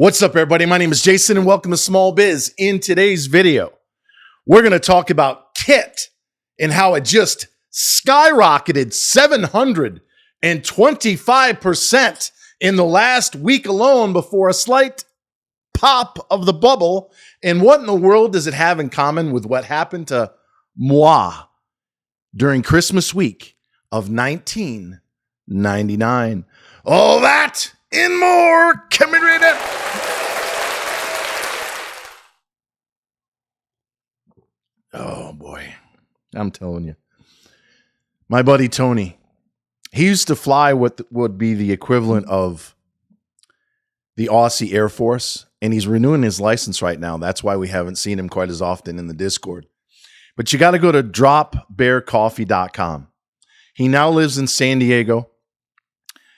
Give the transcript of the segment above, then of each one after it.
What's up, everybody? My name is Jason, and welcome to Small Biz. In today's video, we're going to talk about KITT and how it just skyrocketed 725% in the last week alone before a slight pop of the bubble. And what in the world does it have in common with what happened to moi during Christmas week of 1999? All that and more coming right up. Oh boy, I'm telling you. My buddy Tony, he used to fly what would be the equivalent of the Aussie Air Force, and he's renewing his license right now. That's why we haven't seen him quite as often in the Discord. But you got to go to dropbearcoffee.com. He now lives in San Diego.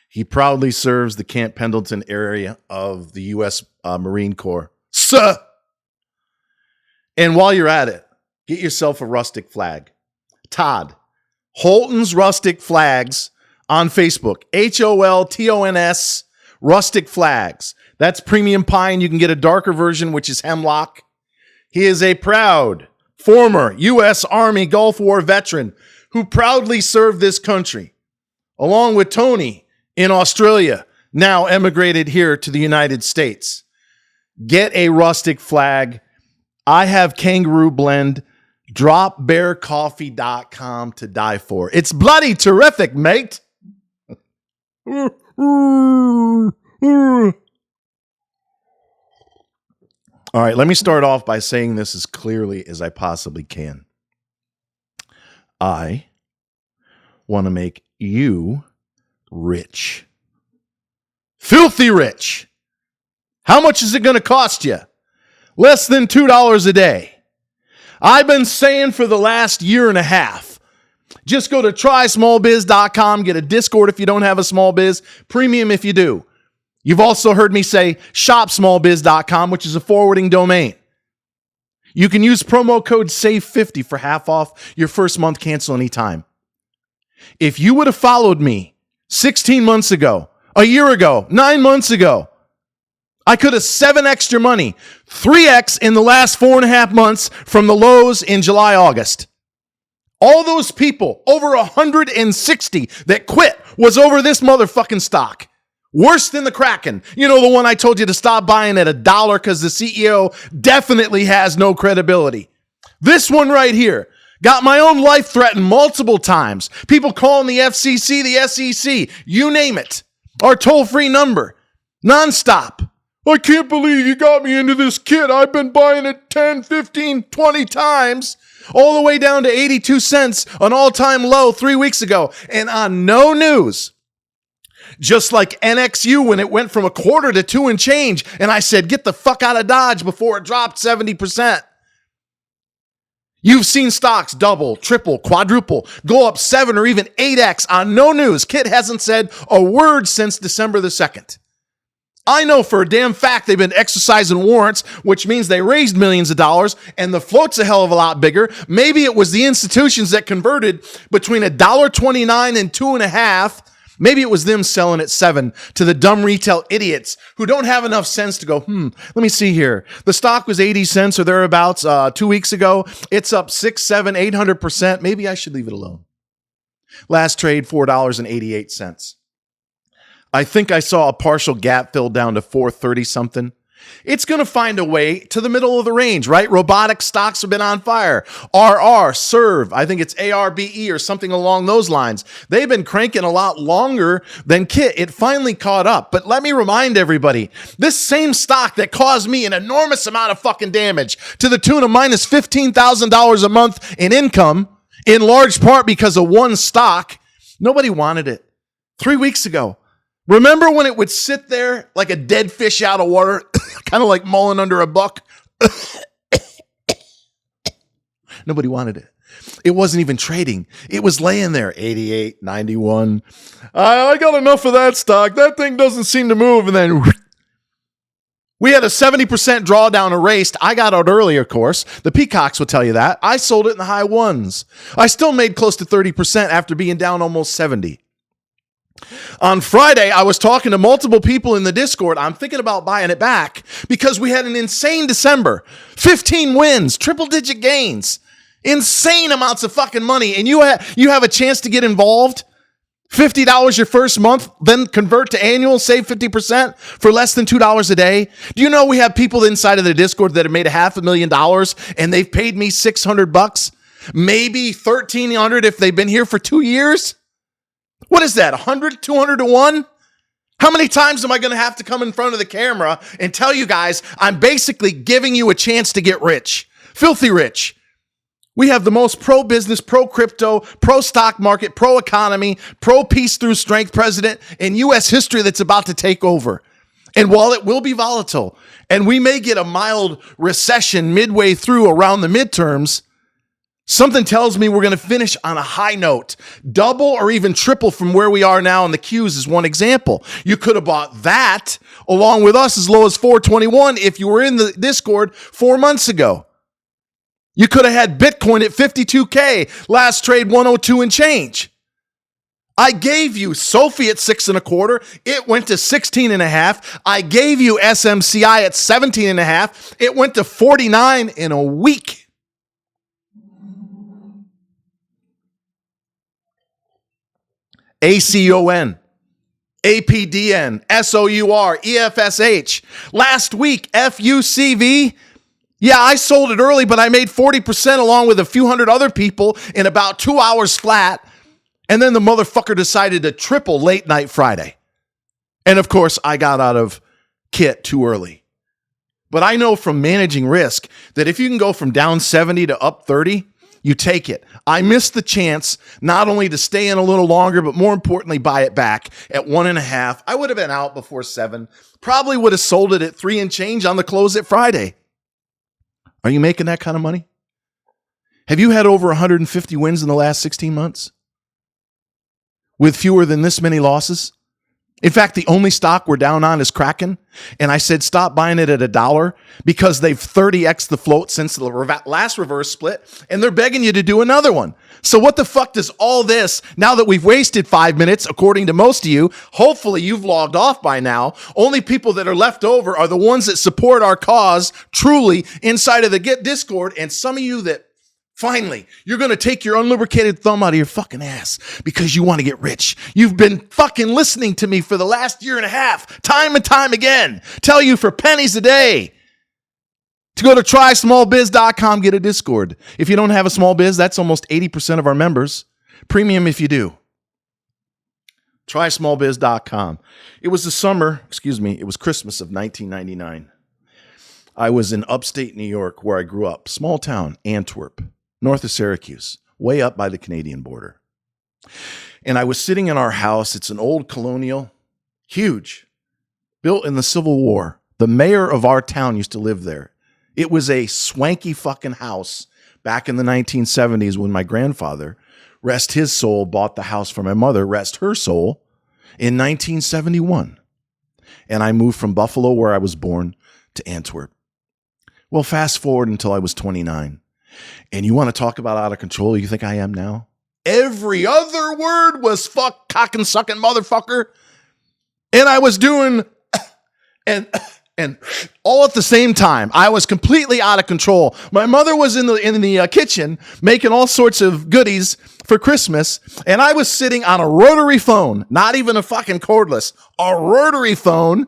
He proudly serves the Camp Pendleton area of the U.S. Marine Corps. Sir! And while you're at it, get yourself a rustic flag. Todd, Holton's Rustic Flags on Facebook. HOLTONS Rustic Flags. That's premium pine. You can get a darker version, which is hemlock. He is a proud former U.S. Army Gulf War veteran who proudly served this country, along with Tony in Australia, now emigrated here to the United States. Get a rustic flag. I have Kangaroo Blend. Dropbearcoffee.com to die for. It's bloody terrific, mate. All right, let me start off by saying this as clearly as I possibly can. I want to make you rich. Filthy rich. How much is it going to cost you? Less than $2 a day. I've been saying for the last year and a half, just go to trysmallbiz.com, get a Discord if you don't have a small biz, premium if you do. You've also heard me say shopsmallbiz.com, which is a forwarding domain. You can use promo code SAVE50 for half off your first month, cancel anytime. If you would have followed me 16 months ago, a year ago, 9 months ago, I could have 7x your money, 3x in the last 4.5 months from the lows in July, August. All those people, over 160 that quit, was over this motherfucking stock. Worse than the Kraken. You know, the one I told you to stop buying at $1 because the CEO definitely has no credibility. This one right here got my own life threatened multiple times. People calling the FCC, the SEC, you name it. Our toll-free number, nonstop. I can't believe you got me into this kit. I've been buying it 10, 15, 20 times, all the way down to 82 cents, an all-time low 3 weeks ago. And on no news, just like NXU when it went from $0.25 to 2 and change, and I said, get the fuck out of Dodge before it dropped 70%. You've seen stocks double, triple, quadruple, go up 7 or even 8x on no news. KITT hasn't said a word since December the 2nd. I know for a damn fact they've been exercising warrants, which means they raised millions of dollars, and the float's a hell of a lot bigger. Maybe it was the institutions that converted between $1.29 and $2.50. Maybe it was them selling at $7 to the dumb retail idiots who don't have enough sense to go, let me see here. The stock was 80 cents or thereabouts 2 weeks ago. It's up 6, 7, 800%. Maybe I should leave it alone. Last trade, $4.88. I think I saw a partial gap fill down to 430 something. It's going to find a way to the middle of the range, right? Robotic stocks have been on fire. RR, Serve, I think it's ARBE or something along those lines. They've been cranking a lot longer than KITT. It finally caught up. But let me remind everybody, this same stock that caused me an enormous amount of fucking damage to the tune of minus $15,000 a month in income, in large part because of one stock, nobody wanted it 3 weeks ago. Remember when it would sit there like a dead fish out of water, kind of like mulling under a buck? Nobody wanted it. It wasn't even trading. It was laying there, 88, 91. I got enough of that stock. That thing doesn't seem to move. And then we had a 70% drawdown erased. I got out early, of course. The peacocks will tell you that. I sold it in the high ones. I still made close to 30% after being down almost 70. On Friday, I was talking to multiple people in the Discord. I'm thinking about buying it back because we had an insane December. 15 wins, triple-digit gains, insane amounts of fucking money. And you have a chance to get involved. $50 your first month, then convert to annual, save 50% for less than $2 a day. Do you know we have people inside of the Discord that have made $500,000 and they've paid me $600, maybe $1,300 if they've been here for 2 years? What is that, 100, 200 to 1? How many times am I going to have to come in front of the camera and tell you guys I'm basically giving you a chance to get rich? Filthy rich. We have the most pro-business, pro-crypto, pro-stock market, pro-economy, pro-peace through strength president in U.S. history that's about to take over. And while it will be volatile, and we may get a mild recession midway through around the midterms, something tells me we're going to finish on a high note, double or even triple from where we are now. And the Qs is one example. You could have bought that along with us as low as 421 if you were in the Discord 4 months ago. You could have had Bitcoin at 52K, last trade 102 and change. I gave you Sophie at 6.25. It went to 16.5. I gave you SMCI at 17.5. It went to 49 in a week. ACON, APDN, SOUR, EFSH. Last week, FUCV. Yeah, I sold it early, but I made 40% along with a few hundred other people in about 2 hours flat. And then the motherfucker decided to triple late night Friday. And of course, I got out of KITT too early. But I know from managing risk that if you can go from down 70 to up 30, you take it. I missed the chance not only to stay in a little longer, but more importantly, buy it back at 1.5. I would have been out before 7. Probably would have sold it at 3 and change on the close at Friday. Are you making that kind of money? Have you had over 150 wins in the last 16 months? With fewer than this many losses? In fact, the only stock we're down on is Kraken. And I said, stop buying it at $1 because they've 30x the float since the last reverse split. And they're begging you to do another one. So what the fuck does all this, now that we've wasted 5 minutes, according to most of you, hopefully you've logged off by now. Only people that are left over are the ones that support our cause truly inside of the Get Discord. And some of you that finally, you're going to take your unlubricated thumb out of your fucking ass because you want to get rich. You've been fucking listening to me for the last year and a half, time and time again, tell you for pennies a day to go to trysmallbiz.com, get a Discord. If you don't have a small biz, that's almost 80% of our members. Premium if you do. Trysmallbiz.com. It was it was Christmas of 1999. I was in upstate New York where I grew up, small town, Antwerp. North of Syracuse, way up by the Canadian border. And I was sitting in our house. It's an old colonial, huge, built in the Civil War. The mayor of our town used to live there. It was a swanky fucking house back in the 1970s when my grandfather, rest his soul, bought the house for my mother, rest her soul, in 1971. And I moved from Buffalo, where I was born, to Antwerp. Well, fast forward until I was 29. And you want to talk about out of control? You think I am now? Every other word was fuck, cock and sucking motherfucker. And I was doing and all at the same time. I was completely out of control. My mother was in the kitchen making all sorts of goodies for Christmas. And I was sitting on a rotary phone, not even a fucking cordless, a rotary phone,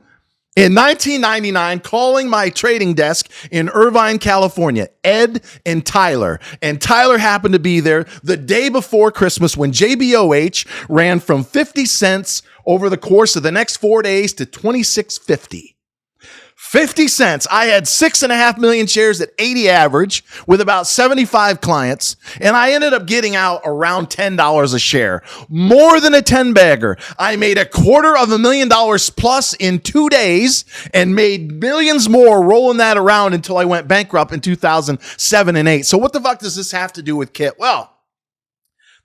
in 1999, calling my trading desk in Irvine, California, Ed and Tyler. And Tyler happened to be there the day before Christmas when JBOH ran from 50 cents over the course of the next 4 days to $26.50. 50 cents. I had 6.5 million shares at 80 average with about 75 clients. And I ended up getting out around $10 a share, more than a 10 bagger. I made $250,000 plus in 2 days and made millions more rolling that around until I went bankrupt in 2007 and 8. So what the fuck does this have to do with KITT? Well,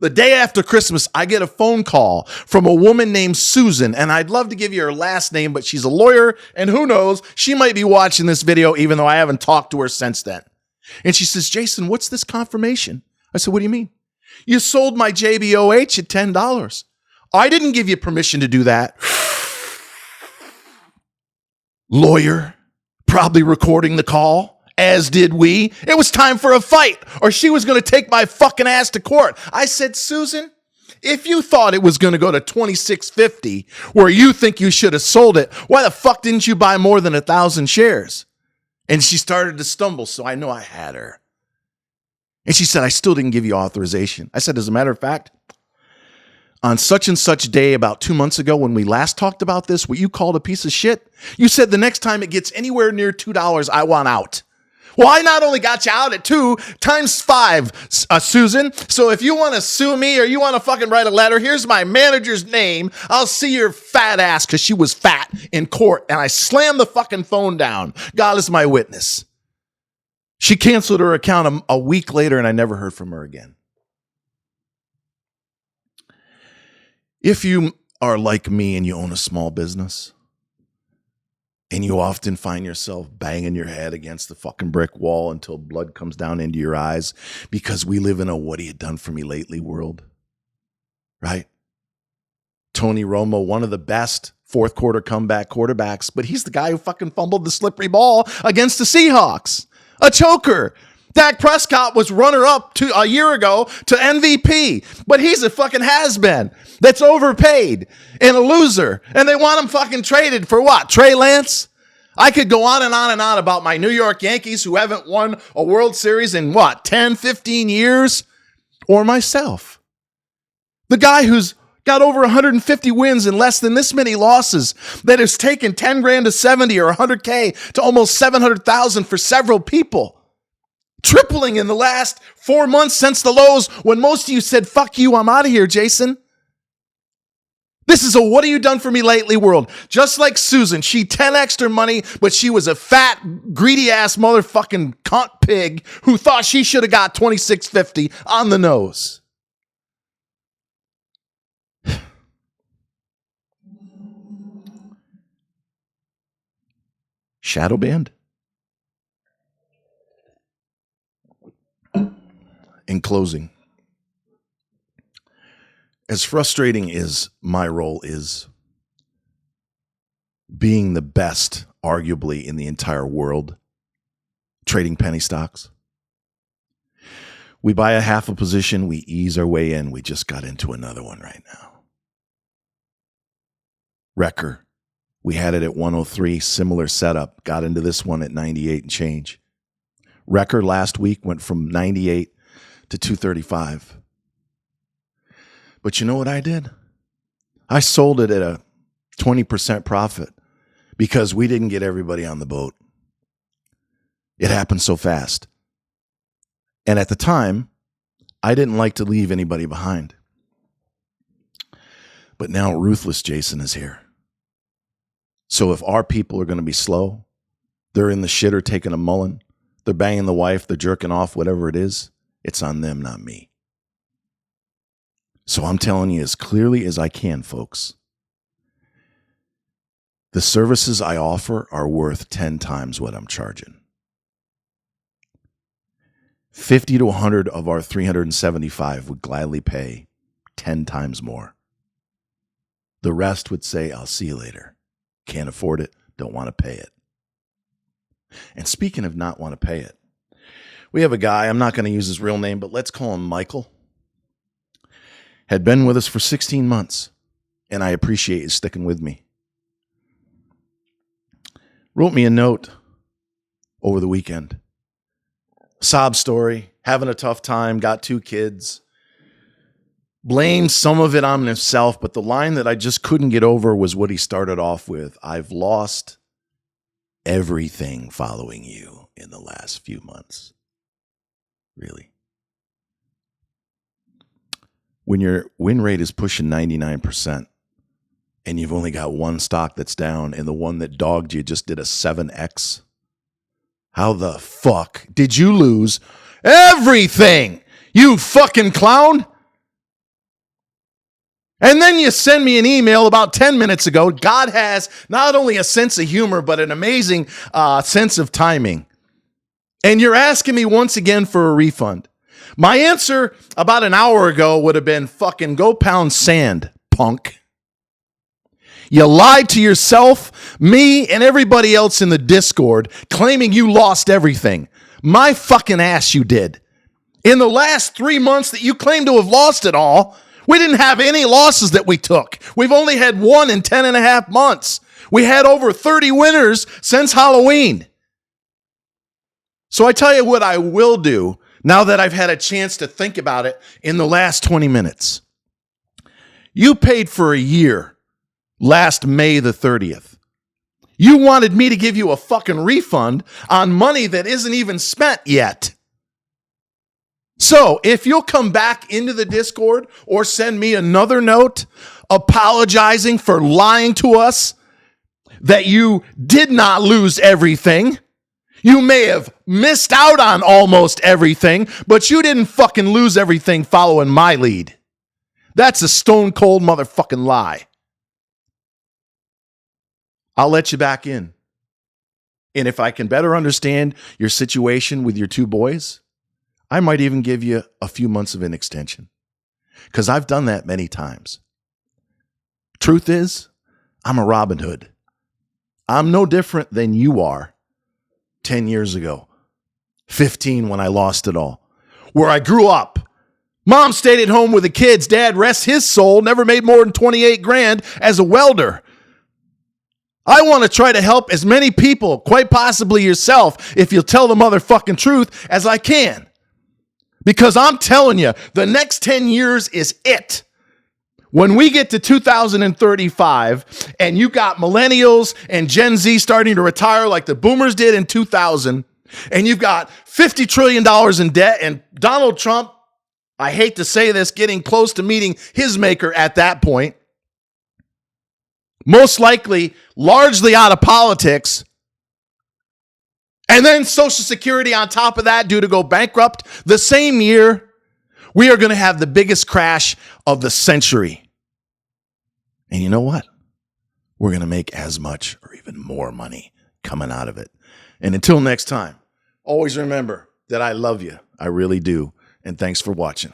the day after Christmas, I get a phone call from a woman named Susan, and I'd love to give you her last name, but she's a lawyer, and who knows, she might be watching this video, even though I haven't talked to her since then. And she says, Jason, what's this confirmation? I said, what do you mean? You sold my JBOH at $10. I didn't give you permission to do that. Lawyer, probably recording the call, as did we. It was time for a fight, or she was going to take my fucking ass to court. I said, Susan, if you thought it was going to go to $26.50, where you think you should have sold it, why the fuck didn't you buy more than 1,000 shares? And she started to stumble, so I know I had her. And she said, I still didn't give you authorization. I said, as a matter of fact, on such and such day about 2 months ago when we last talked about this, what you called a piece of shit, you said the next time it gets anywhere near $2, I want out. Well, I not only got you out at 2 times 5, Susan. So if you want to sue me or you want to fucking write a letter, here's my manager's name. I'll see your fat ass, because she was fat, in court. And I slammed the fucking phone down. God is my witness. She canceled her account a week later, and I never heard from her again. If you are like me and you own a small business, and you often find yourself banging your head against the fucking brick wall until blood comes down into your eyes, because we live in a what have you done for me lately world, right? Tony Romo, one of the best fourth quarter comeback quarterbacks, but he's the guy who fucking fumbled the slippery ball against the Seahawks. A choker. Dak Prescott was runner-up a year ago to MVP, but he's a fucking has-been that's overpaid and a loser, and they want him fucking traded for what? Trey Lance? I could go on and on and on about my New York Yankees who haven't won a World Series in what, 10, 15 years? Or myself. The guy who's got over 150 wins and less than this many losses, that has taken 10 grand to 70 or 100K to almost 700,000 for several people. Tripling in the last 4 months since the lows when most of you said, fuck you, I'm out of here, Jason. This is a what have you done for me lately world. Just like Susan, she 10x'd her money, but she was a fat, greedy ass motherfucking cunt pig who thought she should have got $26.50 on the nose. Shadow band? In closing, as frustrating as my role is, being the best, arguably, in the entire world, trading penny stocks, we buy a half a position, we ease our way in. We just got into another one right now. Wrecker, we had it at 103, similar setup, got into this one at 98 and change. Wrecker last week went from 98 to 235. But you know what I did? I sold it at a 20% profit because we didn't get everybody on the boat. It happened so fast. And at the time, I didn't like to leave anybody behind. But now Ruthless Jason is here. So if our people are going to be slow, they're in the shitter taking a mullen, they're banging the wife, they're jerking off, whatever it is, it's on them, not me. So I'm telling you as clearly as I can, folks. The services I offer are worth 10 times what I'm charging. 50 to 100 of our 375 would gladly pay 10 times more. The rest would say, I'll see you later. Can't afford it, don't want to pay it. And speaking of not want to pay it, we have a guy, I'm not going to use his real name, but let's call him Michael. Had been with us for 16 months, and I appreciate his sticking with me. Wrote me a note over the weekend. Sob story, having a tough time, got 2 kids. Blamed some of it on himself, but the line that I just couldn't get over was what he started off with. I've lost everything following you in the last few months. Really. When your win rate is pushing 99% and you've only got one stock that's down and the one that dogged you just did a 7x, how the fuck did you lose everything, you fucking clown? And then you send me an email about 10 minutes ago. God has not only a sense of humor, but an amazing sense of timing. And you're asking me once again for a refund. My answer about an hour ago would have been fucking go pound sand, punk. You lied to yourself, me, and everybody else in the Discord, claiming you lost everything. My fucking ass you did. In the last 3 months that you claim to have lost it all, we didn't have any losses that we took. We've only had one in 10 and a half months. We had over 30 winners since Halloween. So I tell you what I will do now that I've had a chance to think about it in the last 20 minutes. You paid for a year last May the 30th. You wanted me to give you a fucking refund on money that isn't even spent yet. So if you'll come back into the Discord or send me another note apologizing for lying to us that you did not lose everything, you may have missed out on almost everything, but you didn't fucking lose everything following my lead. That's a stone cold motherfucking lie. I'll let you back in. And if I can better understand your situation with your two boys, I might even give you a few months of an extension. Because I've done that many times. Truth is, I'm a Robin Hood. I'm no different than you are 10 years ago, 15 when I lost it all. Where I grew up. Mom stayed at home with the kids. Dad, rest his soul, never made more than 28 grand as a welder. I want to try to help as many people, quite possibly yourself, if you'll tell the motherfucking truth, as I can. Because I'm telling you, the next 10 years is it. When we get to 2035 and you got millennials and Gen Z starting to retire like the boomers did in 2000, and you've got $50 trillion in debt, and Donald Trump, I hate to say this, getting close to meeting his maker at that point, most likely largely out of politics, and then Social Security on top of that due to go bankrupt the same year, we are going to have the biggest crash of the century. And you know what? We're going to make as much or even more money coming out of it. And until next time, always remember that I love you. I really do. And thanks for watching.